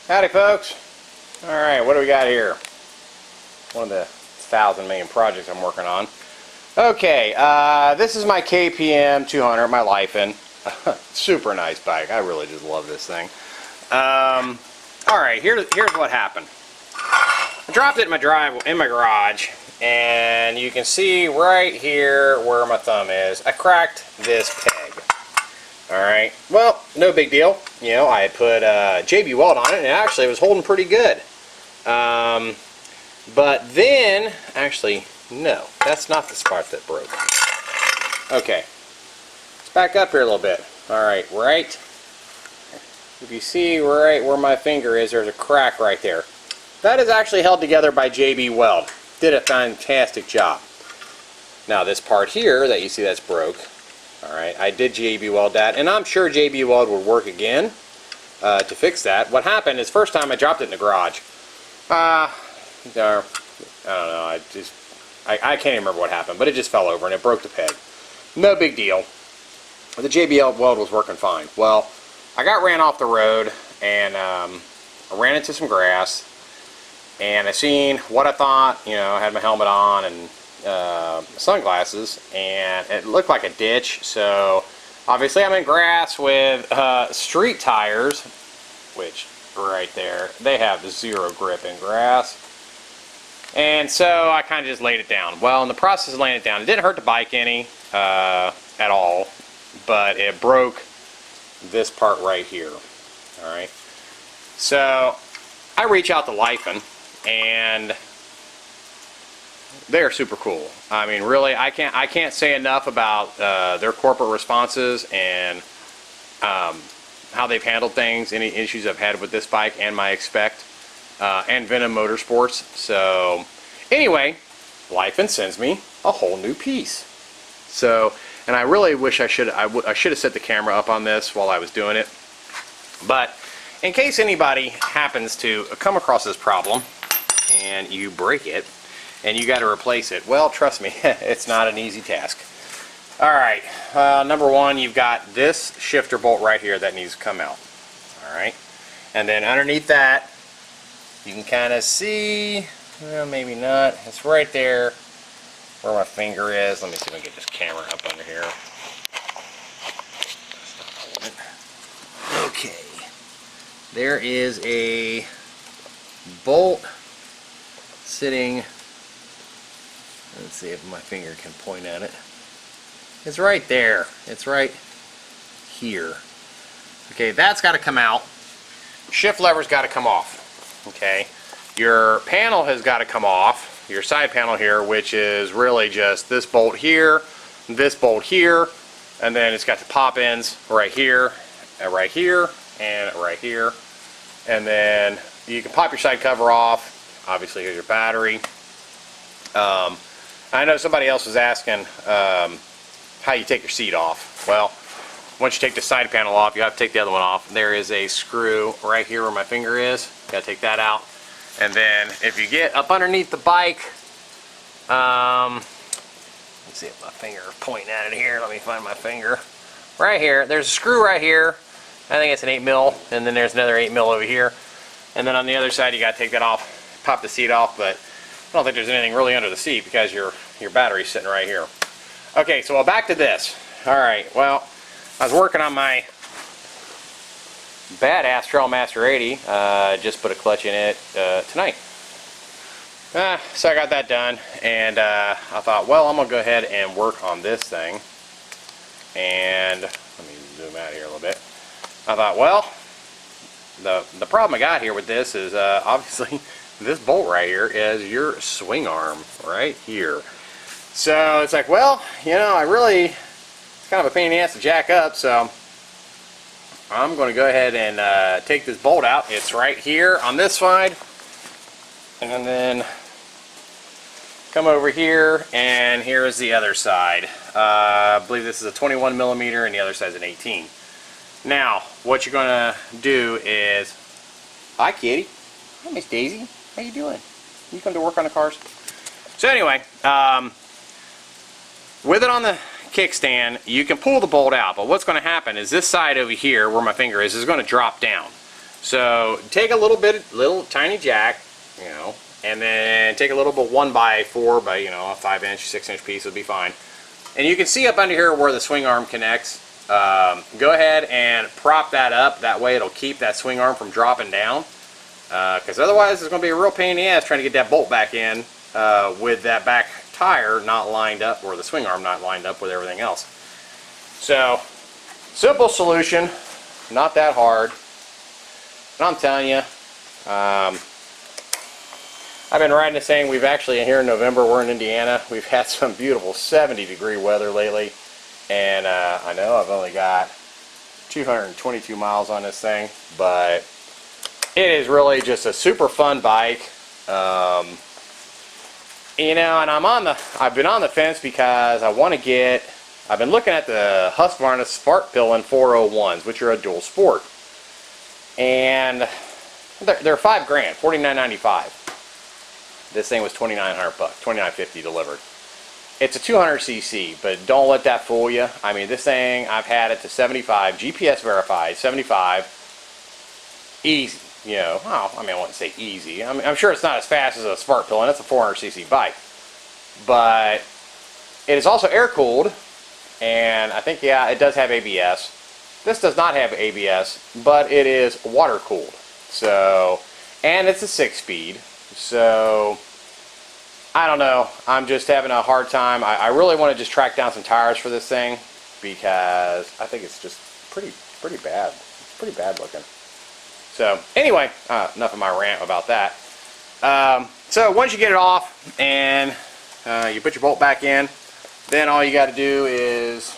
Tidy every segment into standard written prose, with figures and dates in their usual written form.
Howdy folks. Alright, what do we got here? One of the 1,000 million projects I'm working on. Okay, this is my KPM200, my Life-In. Super nice bike. I really just love this thing. Alright, here's what happened. I dropped it in my garage, and you can see right here where my thumb is, I cracked this peg. Alright, well, no big deal. You know, I had put JB Weld on it, and actually it was holding pretty good. But then, actually, no, that's not the spot that broke. Okay, let's back up here a little bit. Alright, right, if you see right where my finger is, there's a crack right there. That is actually held together by JB Weld. Did a fantastic job. Now this part here that you see that's broke, alright, I did JB Weld that, and I'm sure JB Weld would work again to fix that. What happened is, first time I dropped it in the garage, I don't know, I can't even remember what happened, but it just fell over and it broke the peg. No big deal. The JB Weld was working fine. Well, I got ran off the road, and I ran into some grass, and I seen what I thought, you know, I had my helmet on and sunglasses, and it looked like a ditch. So obviously I'm in grass with street tires, which right there, they have zero grip in grass. And so I kind of just laid it down. Well, in the process of laying it down, it didn't hurt the bike any at all, but it broke this part right here. Alright, so I reach out to Life-In, and they're super cool. I mean, really, I can't say enough about their corporate responses and how they've handled things, any issues I've had with this bike and my Expect and Venom Motorsports. So anyway, Life-In sends me a whole new piece. So, and I really wish I should have set the camera up on this while I was doing it. But in case anybody happens to come across this problem and you break it and you got to replace it, well, trust me, it's not an easy task. Alright, number one, you've got this shifter bolt right here that needs to come out. Alright, and then underneath that, you can kind of see, well, maybe not, it's right there where my finger is. Let me see if I can get this camera up under here. Okay, there is a bolt sitting, let's see if my finger can point at it. It's right there. It's right here. Okay, that's got to come out. Shift lever's got to come off. Okay, your panel has got to come off. Your side panel here, which is really just this bolt here, and then it's got the pop ends right here, and right here, and right here. And then you can pop your side cover off. Obviously, here's your battery. I know somebody else was asking how you take your seat off. Well, once you take the side panel off, you have to take the other one off. There is a screw right here where my finger is. You gotta take that out. And then if you get up underneath the bike, let's see if my finger is pointing at it here. Let me find my finger. Right here, there's a screw right here. I think it's an 8mm, and then there's another 8mm over here. And then on the other side, you gotta take that off, pop the seat off, but I don't think there's anything really under the seat because your battery's sitting right here. Okay, so back to this. Alright, well, I was working on my badass Trailmaster 80, just put a clutch in it tonight. So I got that done, and I thought, well, I'm going to go ahead and work on this thing. And let me zoom out here a little bit. I thought, well, the problem I got here with this is obviously this bolt right here is your swing arm right here. So it's like, well, you know, it's kind of a pain in the ass to jack up, so I'm going to go ahead and take this bolt out. It's right here on this side, and then come over here, and here is the other side. I believe this is a 21mm and the other side is an 18. Now, what you're going to do is, hi kitty, hi Miss Daisy, how you doing? You come to work on the cars? So anyway, with it on the kickstand, you can pull the bolt out, but what's going to happen is this side over here where my finger is going to drop down. So take a little tiny jack, you know, and then take a little bit 1x4 by, you know, a 5-inch, 6-inch piece would be fine. And you can see up under here where the swing arm connects. Go ahead and prop that up. That way it'll keep that swing arm from dropping down. Because otherwise it's going to be a real pain in the ass trying to get that bolt back in with that back tire not lined up, or the swing arm not lined up with everything else. So, simple solution, not that hard. And I'm telling you, I've been riding this thing. We've actually, here in November, we're in Indiana. We've had some beautiful 70-degree weather lately. And I know I've only got 222 miles on this thing, but it is really just a super fun bike. You know, and I've been on the fence because I've been looking at the Husqvarna Spark-Pillin 401s, which are a dual sport. And they're $5 grand, $49.95. This thing was $2,900, $2,950 delivered. It's a 200cc, but don't let that fool you. I mean, this thing, I've had it to 75, GPS verified, 75, easy. You know, well, I mean, I wouldn't say easy. I'm sure it's not as fast as a Spark-Pillin. It's a 400cc bike. But it is also air-cooled, and I think, yeah, it does have ABS. This does not have ABS, but it is water-cooled. So, and it's a 6-speed. So, I don't know. I'm just having a hard time. I really want to just track down some tires for this thing because I think it's just pretty bad. It's pretty bad looking. So anyway, enough of my rant about that. So once you get it off and you put your bolt back in, then all you got to do is,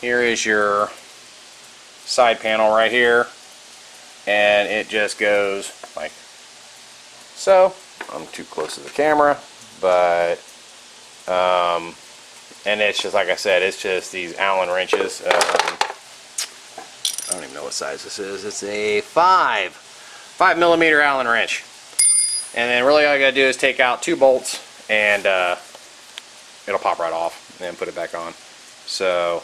here is your side panel right here, and it just goes like so. I'm too close to the camera, but and it's just, like I said, it's just these Allen wrenches. I don't even know what size this is. It's a 5mm Allen wrench. And then really all you gotta do is take out 2 bolts and it'll pop right off and then put it back on. So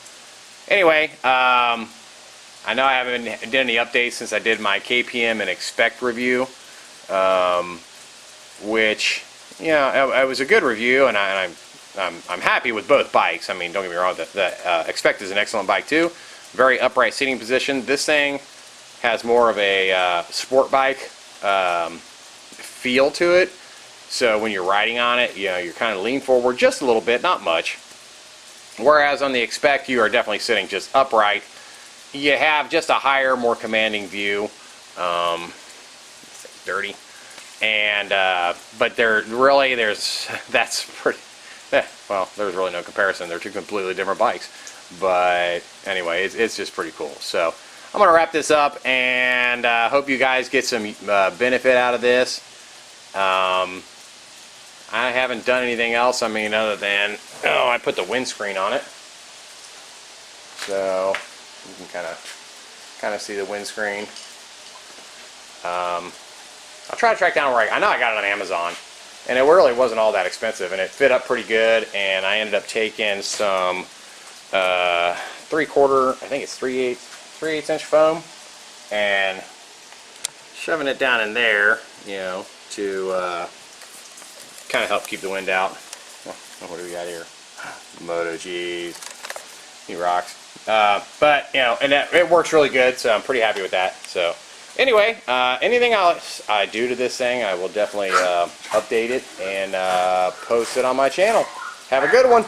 anyway, I know I haven't done any updates since I did my KPM and Expect review, which, you know, it was a good review, and I'm happy with both bikes. I mean, don't get me wrong, the Expect is an excellent bike too. Very upright seating position. This thing has more of a sport bike feel to it. So when you're riding on it, you know, you're kind of lean forward just a little bit, not much. Whereas on the Expect, you are definitely sitting just upright. You have just a higher, more commanding view. It's dirty. And but there's really really no comparison. They're two completely different bikes. But anyway, it's just pretty cool. So I'm going to wrap this up, and hope you guys get some benefit out of this. I haven't done anything else, I mean, other than, I put the windscreen on it. So you can kind of see the windscreen. I'll try to track down where I know I got it on Amazon, and it really wasn't all that expensive, and it fit up pretty good, and I ended up taking some 3/4, I think it's 3/8 inch foam, and shoving it down in there, you know, to kind of help keep the wind out. What do we got here? Moto, geez, he rocks. But you know, and it works really good, so I'm pretty happy with that. So anyway, anything else I do to this thing, I will definitely update it and post it on my channel. Have a good one.